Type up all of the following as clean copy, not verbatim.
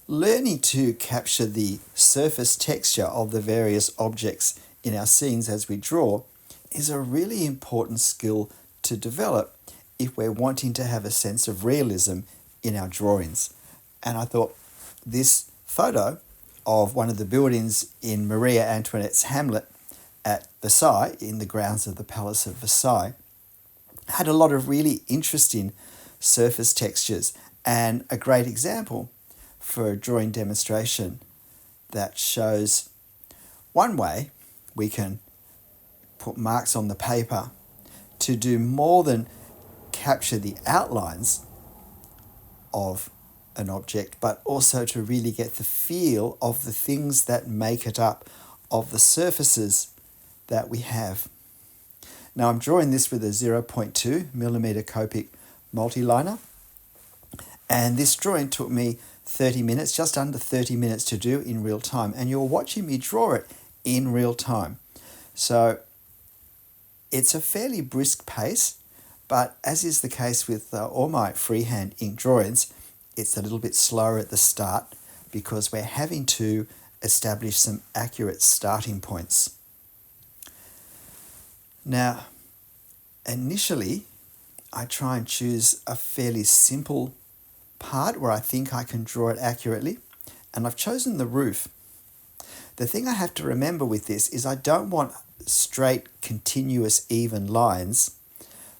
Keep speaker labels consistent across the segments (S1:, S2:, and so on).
S1: Learning to capture the surface texture of the various objects in our scenes as we draw is a really important skill to develop if we're wanting to have a sense of realism in our drawings. And I thought this photo of one of the buildings in Maria Antoinette's Hamlet at Versailles, in the grounds of the Palace of Versailles, had a lot of really interesting surface textures and a great example for a drawing demonstration that shows one way we can put marks on the paper to do more than capture the outlines of an object, but also to really get the feel of the things that make it up, of the surfaces that we have. Now I'm drawing this with a 0.2 millimeter Copic multiliner, and this drawing took me 30 minutes, just under 30 minutes to do in real time, and you're watching me draw it in real time. So it's a fairly brisk pace, but as is the case with all my freehand ink drawings, it's a little bit slower at the start because we're having to establish some accurate starting points. Now, initially, I try and choose a fairly simple part where I think I can draw it accurately, and I've chosen the roof. The thing I have to remember with this is I don't want straight, continuous, even lines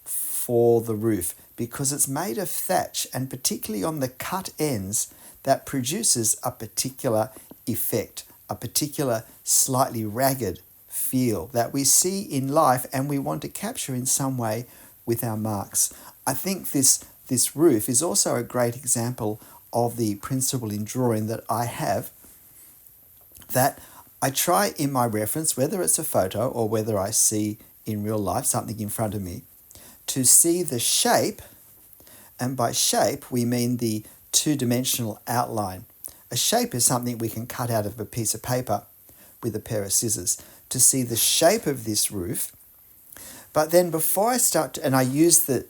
S1: for the roof because it's made of thatch, and particularly on the cut ends, that produces a particular effect, a particular slightly ragged feel that we see in life and we want to capture in some way with our marks. I think this roof is also a great example of the principle in drawing that I have, that I try in my reference, whether it's a photo or whether I see in real life something in front of me, to see the shape, and by shape we mean the two-dimensional outline. A shape is something we can cut out of a piece of paper with a pair of scissors, to see the shape of this roof. But then before I start and I use the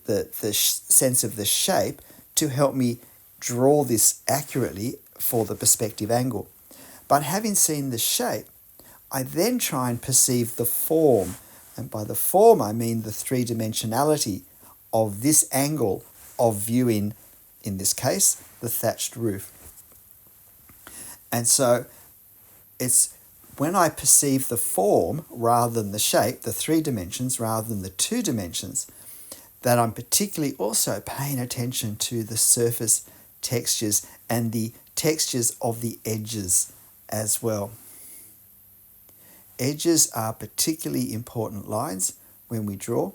S1: sense of the shape to help me draw this accurately for the perspective angle. But having seen the shape, I then try and perceive the form. And by the form, I mean the three-dimensionality of this angle of viewing, in this case, the thatched roof. And so it's when I perceive the form rather than the shape, the 3 dimensions rather than the 2 dimensions, that I'm particularly also paying attention to the surface textures and the textures of the edges as well. Edges are particularly important lines when we draw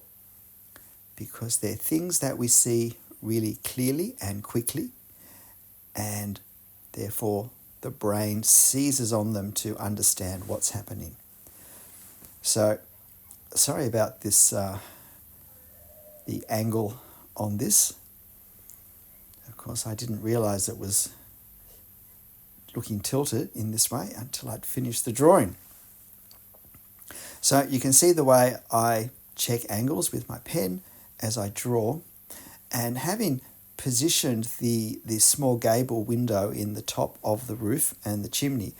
S1: because they're things that we see really clearly and quickly, and therefore the brain seizes on them to understand what's happening. So, sorry about this, the angle on this. Of course, I didn't realize it was looking tilted in this way until I'd finished the drawing. So you can see the way I check angles with my pen as I draw, and having positioned the small gable window in the top of the roof and the chimney,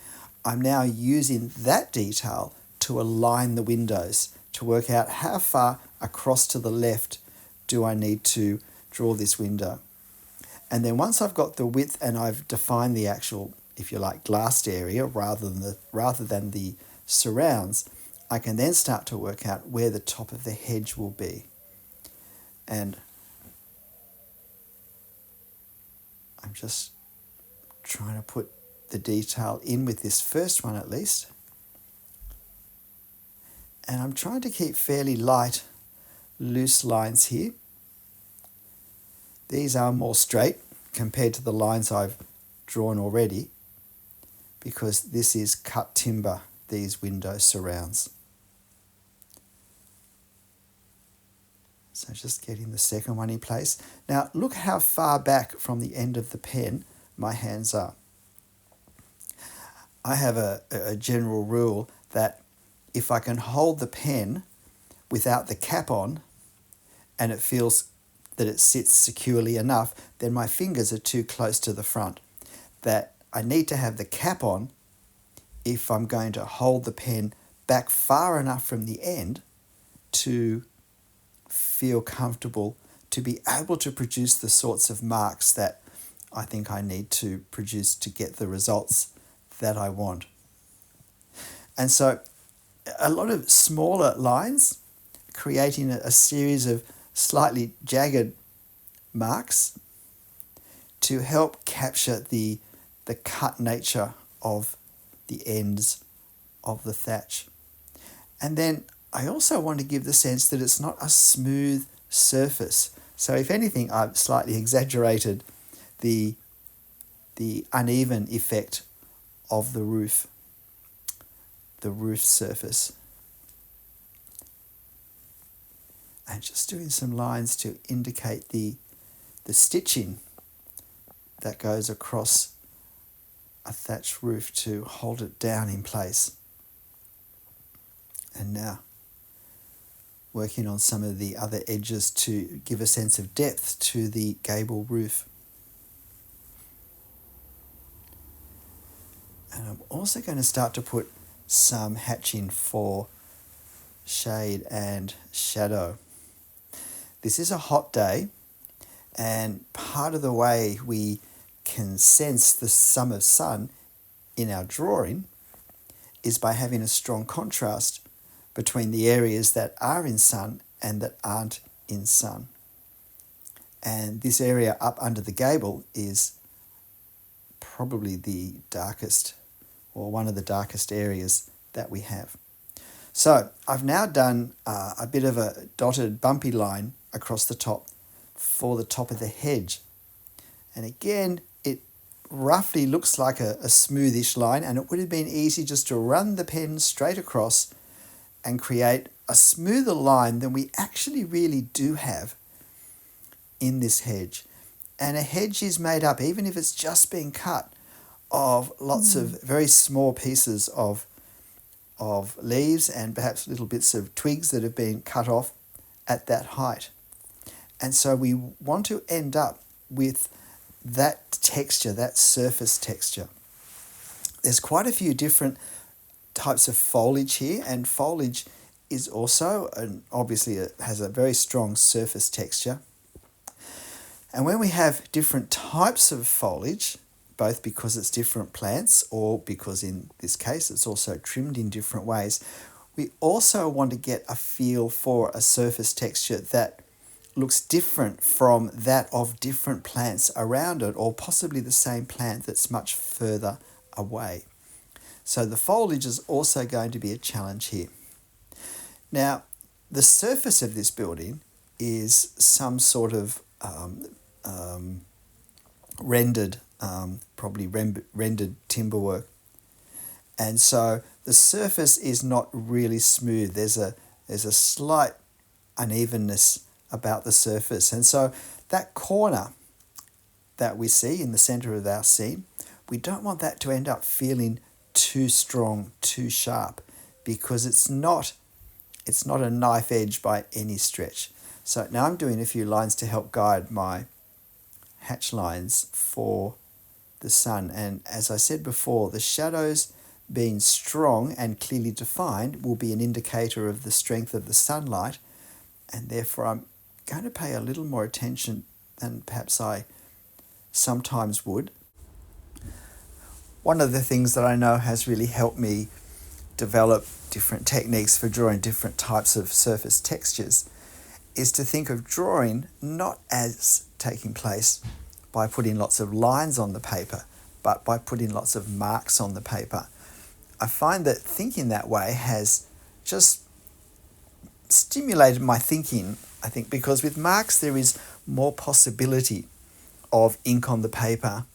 S1: I'm now using that detail to align the windows to work out how far across to the left do I need to draw this window. And then once I've got the width and I've defined the actual, if you like, glassed area rather than the surrounds, I can then start to work out where the top of the hedge will be. And I'm just trying to put the detail in with this first one at least. And I'm trying to keep fairly light, loose lines here. These are more straight compared to the lines I've drawn already because this is cut timber, these window surrounds. So just getting the second one in place. Now look how far back from the end of the pen my hands are. I have a general rule that if I can hold the pen without the cap on and it feels that it sits securely enough, then my fingers are too close to the front. That I need to have the cap on if I'm going to hold the pen back far enough from the end to feel comfortable to be able to produce the sorts of marks that I think I need to produce to get the results that I want. And so a lot of smaller lines, creating a series of slightly jagged marks to help capture the cut nature of the ends of the thatch. And then I also want to give the sense that it's not a smooth surface. So if anything, I've slightly exaggerated the uneven effect of the roof surface. And just doing some lines to indicate the stitching that goes across a thatched roof to hold it down in place. And now working on some of the other edges to give a sense of depth to the gable roof. And I'm also going to start to put some hatching for shade and shadow. This is a hot day, and part of the way we can sense the summer sun in our drawing is by having a strong contrast between the areas that are in sun and that aren't in sun. And this area up under the gable is probably the darkest, or one of the darkest areas that we have. So I've now done a bit of a dotted bumpy line across the top for the top of the hedge. And again, it roughly looks like a smoothish line, and it would have been easy just to run the pen straight across and create a smoother line than we actually really do have in this hedge. And a hedge is made up, even if it's just been cut, of lots of very small pieces of leaves and perhaps little bits of twigs that have been cut off at that height. And so we want to end up with that texture, that surface texture. There's quite a few different types of foliage here, and foliage is also, obviously it has a very strong surface texture. And when we have different types of foliage, both because it's different plants or because in this case it's also trimmed in different ways, we also want to get a feel for a surface texture that looks different from that of different plants around it, or possibly the same plant that's much further away. So the foliage is also going to be a challenge here. Now, the surface of this building is some sort of rendered timber work. And so the surface is not really smooth. There's a slight unevenness about the surface. And so that corner that we see in the center of our scene, we don't want that to end up feeling too strong, too sharp, because it's not a knife edge by any stretch. So now I'm doing a few lines to help guide my hatch lines for the sun. And as I said before, the shadows being strong and clearly defined will be an indicator of the strength of the sunlight, and therefore I'm going to pay a little more attention than perhaps I sometimes would. One of the things that I know has really helped me develop different techniques for drawing different types of surface textures is to think of drawing not as taking place by putting lots of lines on the paper, but by putting lots of marks on the paper. I find that thinking that way has just stimulated my thinking, I think, because with marks there is more possibility of ink on the paper.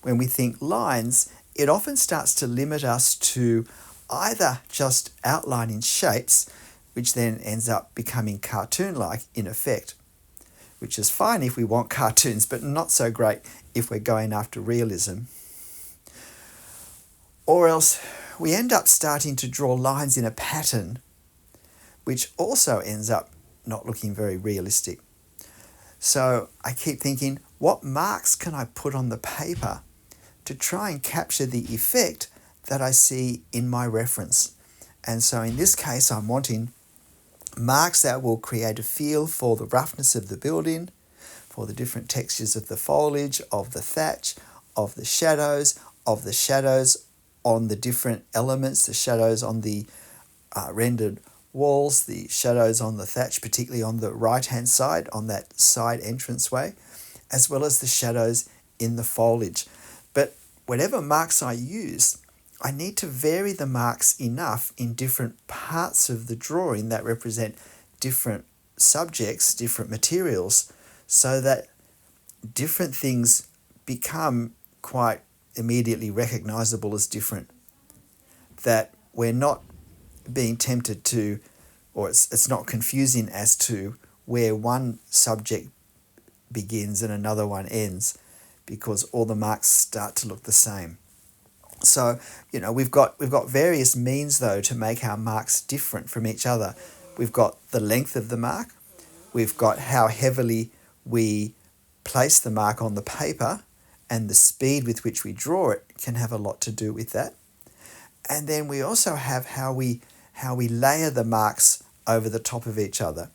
S1: When we think lines, it often starts to limit us to either just outlining shapes, which then ends up becoming cartoon-like in effect, which is fine if we want cartoons, but not so great if we're going after realism. Or else we end up starting to draw lines in a pattern, which also ends up not looking very realistic. So I keep thinking, what marks can I put on the paper to try and capture the effect that I see in my reference. And so in this case, I'm wanting marks that will create a feel for the roughness of the building, for the different textures of the foliage, of the thatch, of the shadows on the different elements, the shadows on the rendered walls, the shadows on the thatch, particularly on the right-hand side, on that side entranceway, as well as the shadows in the foliage. But whatever marks I use, I need to vary the marks enough in different parts of the drawing that represent different subjects, different materials, so that different things become quite immediately recognizable as different. That we're not being tempted to, or it's not confusing as to where one subject begins and another one ends, because all the marks start to look the same. So, we've got various means though to make our marks different from each other. We've got the length of the mark, we've got how heavily we place the mark on the paper, and the speed with which we draw it can have a lot to do with that. And then we also have how we layer the marks over the top of each other.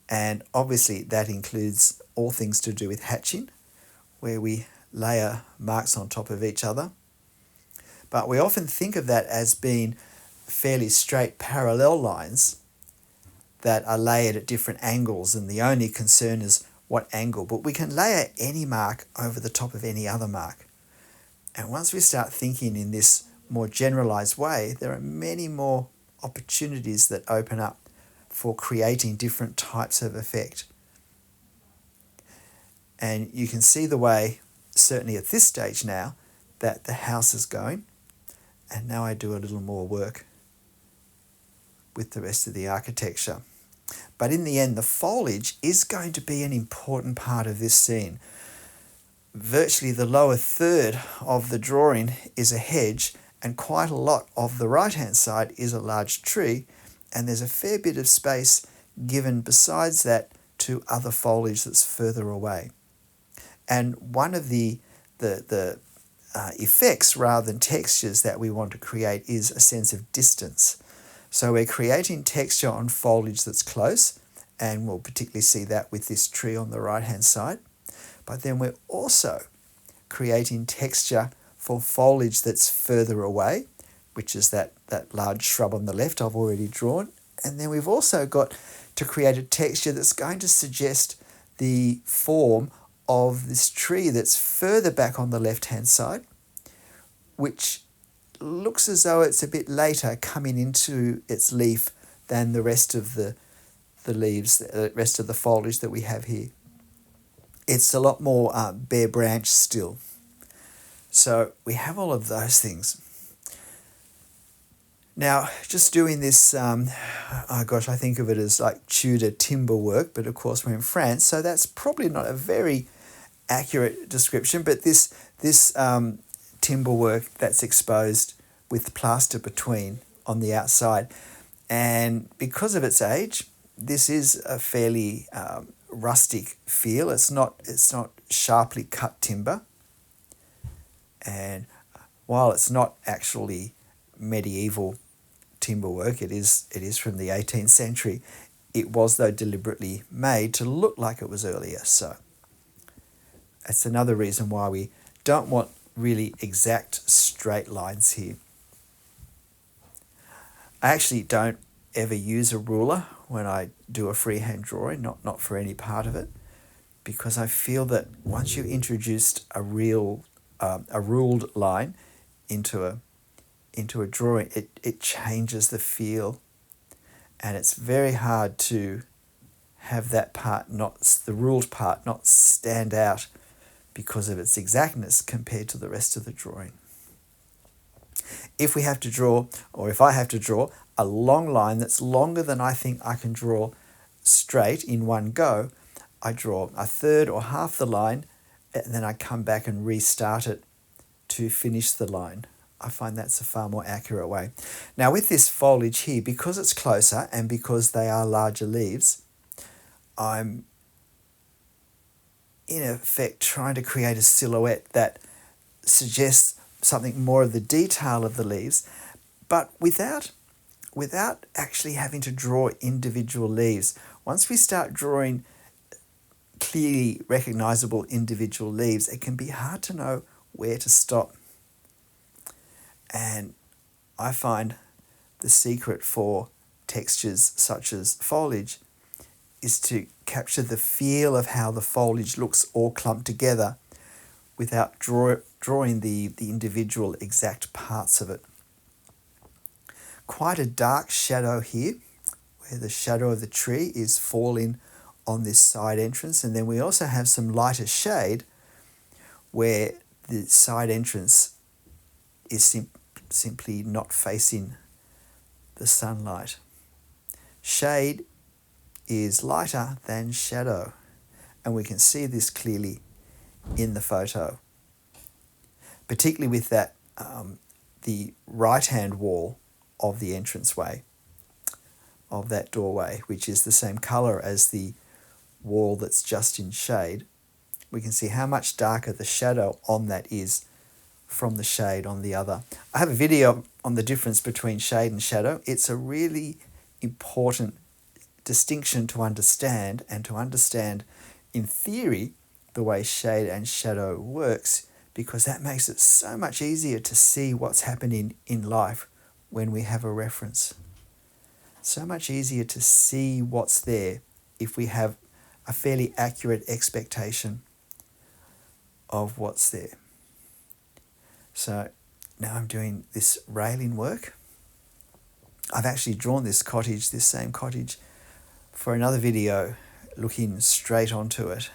S1: And obviously that includes all things to do with hatching, where we layer marks on top of each other. But we often think of that as being fairly straight parallel lines that are layered at different angles, and the only concern is what angle. But we can layer any mark over the top of any other mark. And once we start thinking in this more generalized way, there are many more opportunities that open up for creating different types of effect. And you can see the way, certainly at this stage now, that the house is going. And now I do a little more work with the rest of the architecture. But in the end, the foliage is going to be an important part of this scene. Virtually the lower third of the drawing is a hedge, and quite a lot of the right-hand side is a large tree, and there's a fair bit of space given besides that to other foliage that's further away. And one of the effects rather than textures that we want to create is a sense of distance. So we're creating texture on foliage that's close, and we'll particularly see that with this tree on the right-hand side. But then we're also creating texture for foliage that's further away, which is that large shrub on the left I've already drawn. And then we've also got to create a texture that's going to suggest the form of this tree that's further back on the left-hand side, which looks as though it's a bit later coming into its leaf than the rest of the leaves, the rest of the foliage that we have here. It's a lot more bare branch still. So we have all of those things. Now, just doing this, I think of it as like Tudor timber work, but of course we're in France, so that's probably not a very accurate description, but this timber work that's exposed with plaster between on the outside. And because of its age, this is a fairly rustic feel. It's not sharply cut timber. And while it's not actually medieval timber work, it is from the 18th century, it was though deliberately made to look like it was earlier. So that's another reason why we don't want really exact straight lines here. I actually don't ever use a ruler when I do a freehand drawing, not for any part of it, because I feel that once you introduced a ruled line into a drawing, it changes the feel, and it's very hard to have that part, the ruled part, not stand out because of its exactness compared to the rest of the drawing. If we have to draw, or if I have to draw a long line that's longer than I think I can draw straight in one go, I draw a third or half the line, and then I come back and restart it to finish the line. I find that's a far more accurate way. Now with this foliage here, because it's closer and because they are larger leaves, I'm in effect trying to create a silhouette that suggests something more of the detail of the leaves, but without actually having to draw individual leaves. Once we start drawing clearly recognizable individual leaves, it can be hard to know where to stop. And I find the secret for textures such as foliage is to capture the feel of how the foliage looks all clumped together without drawing the individual exact parts of it. Quite a dark shadow here, where the shadow of the tree is falling on this side entrance, and then we also have some lighter shade where the side entrance is simply not facing the sunlight. Shade is lighter than shadow, and we can see this clearly in the photo, particularly with that the right-hand wall of the entranceway of that doorway, which is the same color as the wall that's just in shade. We can see how much darker the shadow on that is from the shade on the other. I have a video on the difference between shade and shadow. It's a really important distinction to understand, and to understand in theory the way shade and shadow works, because that makes it so much easier to see what's happening in life when we have a reference. So much easier to see what's there if we have a fairly accurate expectation of what's there. So now I'm doing this railing work. I've actually drawn this same cottage, for another video looking straight onto it.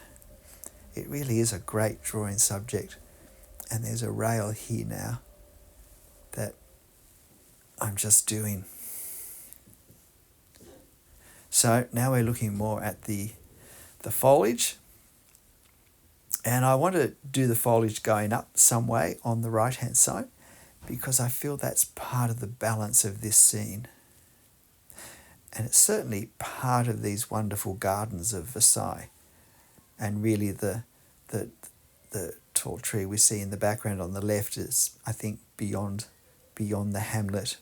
S1: It really is a great drawing subject. And there's a rail here now that I'm just doing. So now we're looking more at the foliage. And I want to do the foliage going up some way on the right-hand side, because I feel that's part of the balance of this scene. And it's certainly part of these wonderful gardens of Versailles. And really the tall tree we see in the background on the left is, I think, beyond the hamlet.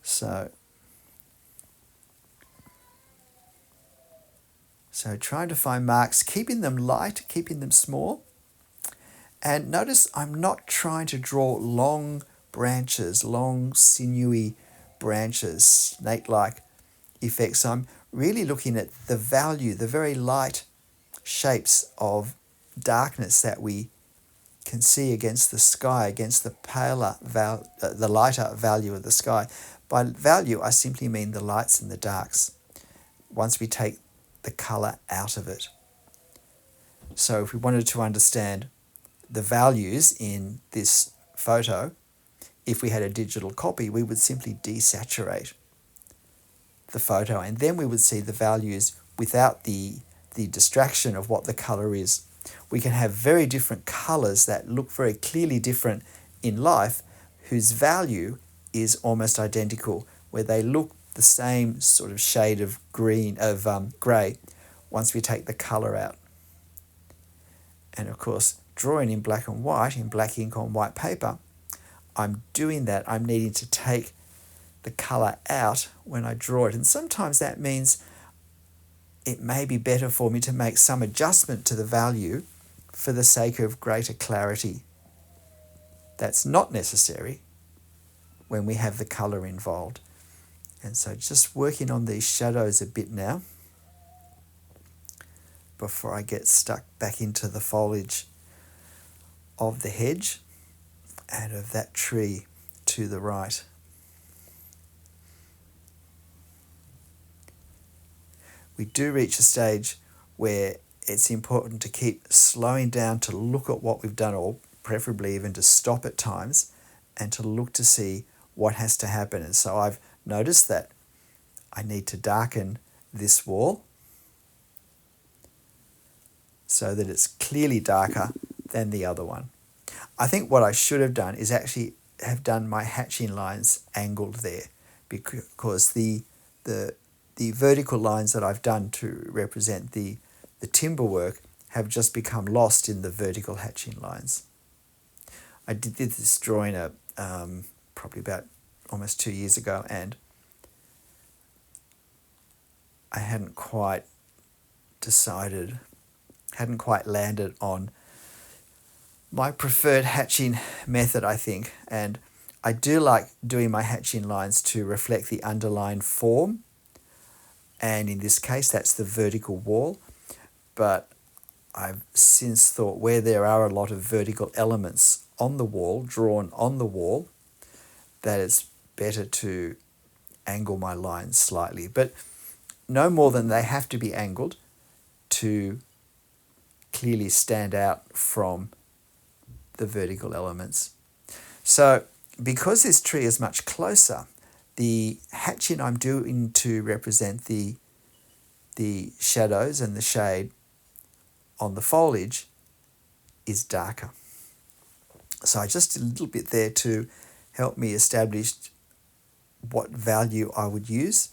S1: So trying to find marks, keeping them light, keeping them small. And notice I'm not trying to draw long branches, long sinewy branches, snake-like effects. I'm really looking at the value, the very light shapes of darkness that we can see against the sky, against the paler, the lighter value of the sky. By value, I simply mean the lights and the darks, once we take the colour out of it. So if we wanted to understand the values in this photo, if we had a digital copy, we would simply desaturate the photo, and then we would see the values without the distraction of what the colour is. We can have very different colours that look very clearly different in life, whose value is almost identical, where they look the same sort of shade of grey once we take the colour out. And of course, drawing in black and white, in black ink on white paper, I'm doing that. I'm needing to take the colour out when I draw it. And sometimes that means it may be better for me to make some adjustment to the value for the sake of greater clarity. That's not necessary when we have the colour involved. And so just working on these shadows a bit now before I get stuck back into the foliage of the hedge and of that tree to the right. We do reach a stage where it's important to keep slowing down to look at what we've done, or preferably even to stop at times and to look to see what has to happen. And so I've noticed that I need to darken this wall so that it's clearly darker than the other one. I think what I should have done is actually have done my hatching lines angled there, because the vertical lines that I've done to represent the timber work have just become lost in the vertical hatching lines. I did this drawing probably about almost 2 years ago, and I hadn't quite landed on my preferred hatching method, I think. And I do like doing my hatching lines to reflect the underlying form, and in this case that's the vertical wall. But I've since thought, where there are a lot of vertical elements on the wall, drawn on the wall, that it's better to angle my lines slightly, but no more than they have to be angled to clearly stand out from the vertical elements. So because this tree is much closer, the hatching I'm doing to represent the shadows and the shade on the foliage is darker. So I just did a little bit there to help me establish what value I would use.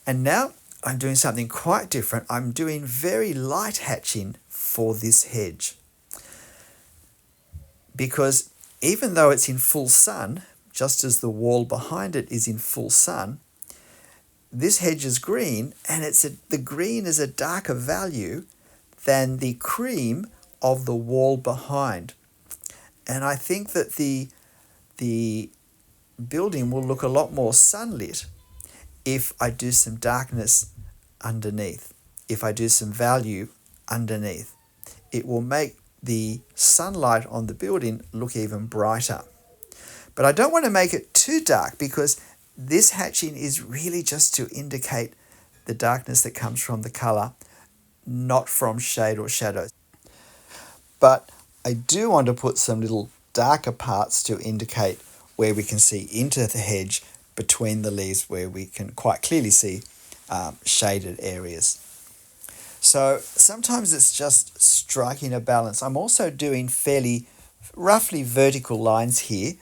S1: And now I'm doing something quite different. I'm doing very light hatching for this hedge, because even though it's in full sun, just as the wall behind it is in full sun, this hedge is green, and the green is a darker value than the cream of the wall behind. And I think that the building will look a lot more sunlit if I do some darkness underneath, if I do some value underneath. It will make the sunlight on the building look even brighter. But I don't want to make it too dark, because this hatching is really just to indicate the darkness that comes from the colour, not from shade or shadows. But I do want to put some little darker parts to indicate where we can see into the hedge between the leaves, where we can quite clearly see shaded areas. So sometimes it's just striking a balance. I'm also doing fairly roughly vertical lines here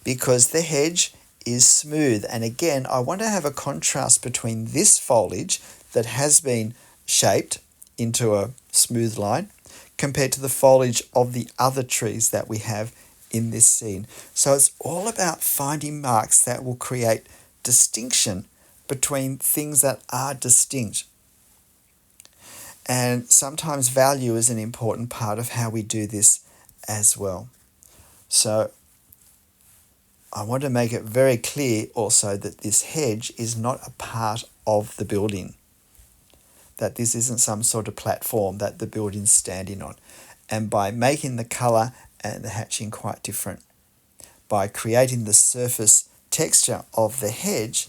S1: because the hedge is smooth. And again, I want to have a contrast between this foliage that has been shaped into a smooth line compared to the foliage of the other trees that we have in this scene. So it's all about finding marks that will create distinction between things that are distinct. And sometimes value is an important part of how we do this as well. So I want to make it very clear also that this hedge is not a part of the building, that this isn't some sort of platform that the building's standing on. And by making the colour and the hatching quite different, by creating the surface texture of the hedge,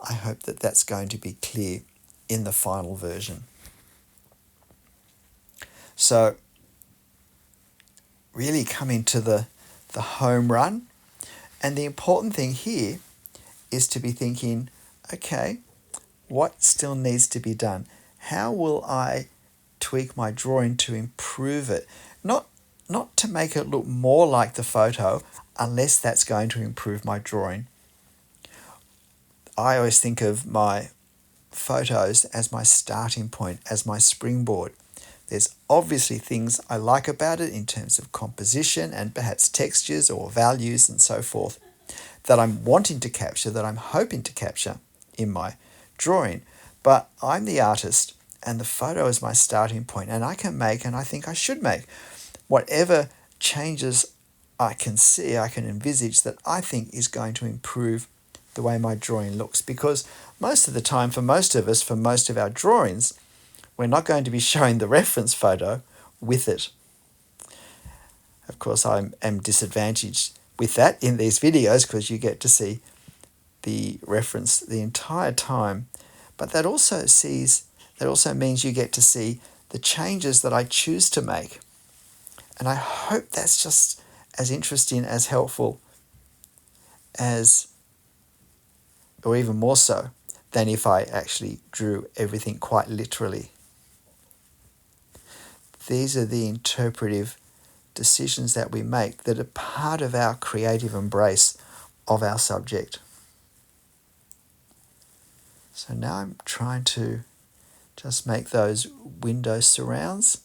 S1: I hope that that's going to be clear in the final version. So really coming to the home run. And the important thing here is to be thinking, okay, what still needs to be done? How will I tweak my drawing to improve it? Not to make it look more like the photo, unless that's going to improve my drawing. I always think of my photos as my starting point, as my springboard. There's obviously things I like about it in terms of composition and perhaps textures or values and so forth that I'm wanting to capture, that I'm hoping to capture in my drawing. But I'm the artist and the photo is my starting point, and I can make, and I think I should make, whatever changes I can see, I can envisage that I think is going to improve the way my drawing looks. Because most of the time, for most of us, for most of our drawings, we're not going to be showing the reference photo with it. Of course, I am disadvantaged with that in these videos because you get to see the reference the entire time. But that also means you get to see the changes that I choose to make. And I hope that's just as interesting, as helpful as, or even more so, than if I actually drew everything quite literally. These are the interpretive decisions that we make that are part of our creative embrace of our subject. So now I'm trying to just make those window surrounds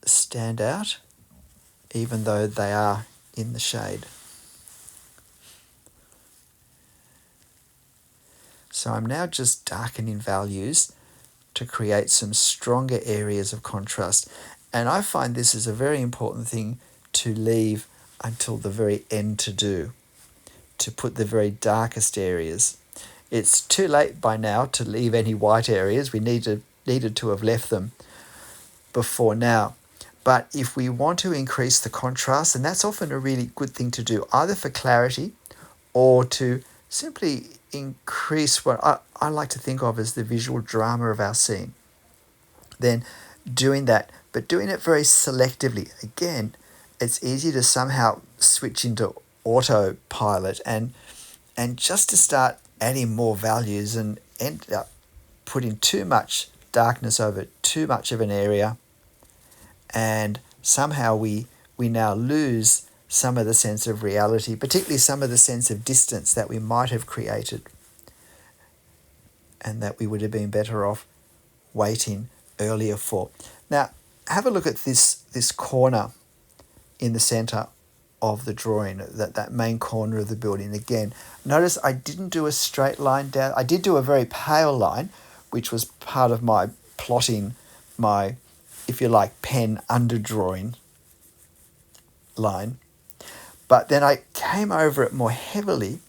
S1: stand out even though they are in the shade. So I'm now just darkening values to create some stronger areas of contrast. And I find this is a very important thing to leave until the very end to do, to put the very darkest areas. It's too late by now to leave any white areas. We needed to have left them before now. But if we want to increase the contrast, and that's often a really good thing to do, either for clarity or to simply increase what I like to think of as the visual drama of our scene, then doing that, but doing it very selectively. Again, it's easy to somehow switch into autopilot and just to start adding more values and end up putting too much darkness over too much of an area, and somehow we now lose some of the sense of reality, particularly some of the sense of distance that we might have created, and that we would have been better off waiting earlier for. Now, have a look at this corner in the centre of the drawing, that main corner of the building. Again, notice I didn't do a straight line down. I did do a very pale line, which was part of my plotting, my, if you like, pen underdrawing line. But then I came over it more heavily,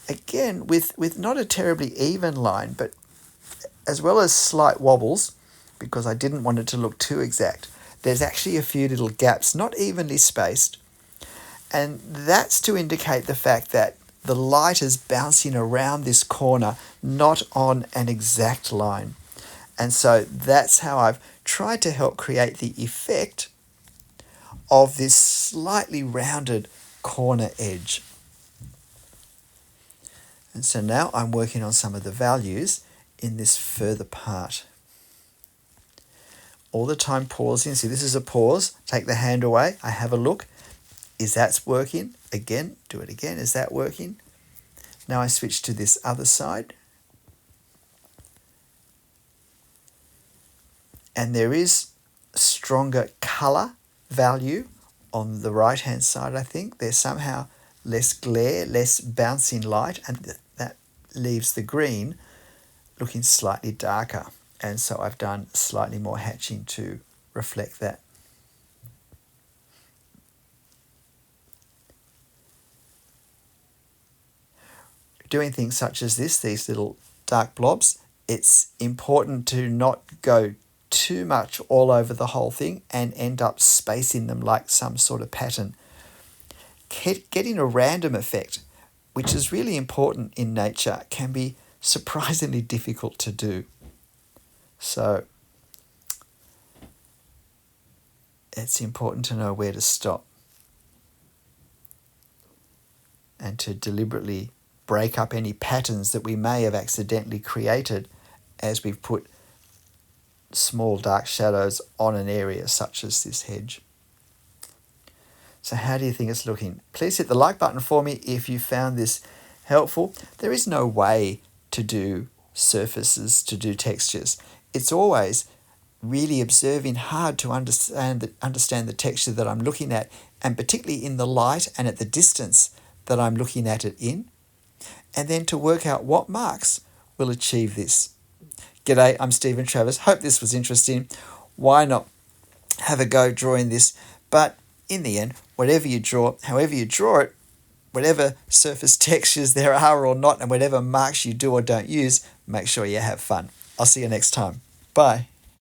S1: again with not a terribly even line, but as well as slight wobbles, because I didn't want it to look too exact. There's actually a few little gaps, not evenly spaced, and that's to indicate the fact that the light is bouncing around this corner, not on an exact line. And so that's how I've tried to help create the effect of this slightly rounded corner edge. And so now I'm working on some of the values in this further part. All the time pausing. See, this is a pause. Take the hand away. I have a look. Is that working? Again, do it again. Is that working? Now I switch to this other side. And there is stronger colour value on the right-hand side, I think. There's somehow less glare, less bouncing light, and that leaves the green looking slightly darker. And so I've done slightly more hatching to reflect that. Doing things such as this, these little dark blobs, it's important to not go too much all over the whole thing and end up spacing them like some sort of pattern. Getting a random effect, which is really important in nature, can be surprisingly difficult to do. So it's important to know where to stop and to deliberately break up any patterns that we may have accidentally created as we've put small dark shadows on an area such as this hedge. So how do you think it's looking? Please hit the like button for me if you found this helpful. There is no way to do surfaces, to do textures. It's always really observing hard to understand the texture that I'm looking at, and particularly in the light and at the distance that I'm looking at it in, and then to work out what marks will achieve this. G'day, I'm Stephen Travers. Hope this was interesting. Why not have a go drawing this? But in the end, whatever you draw, however you draw it, whatever surface textures there are or not, and whatever marks you do or don't use, make sure you have fun. I'll see you next time. Bye.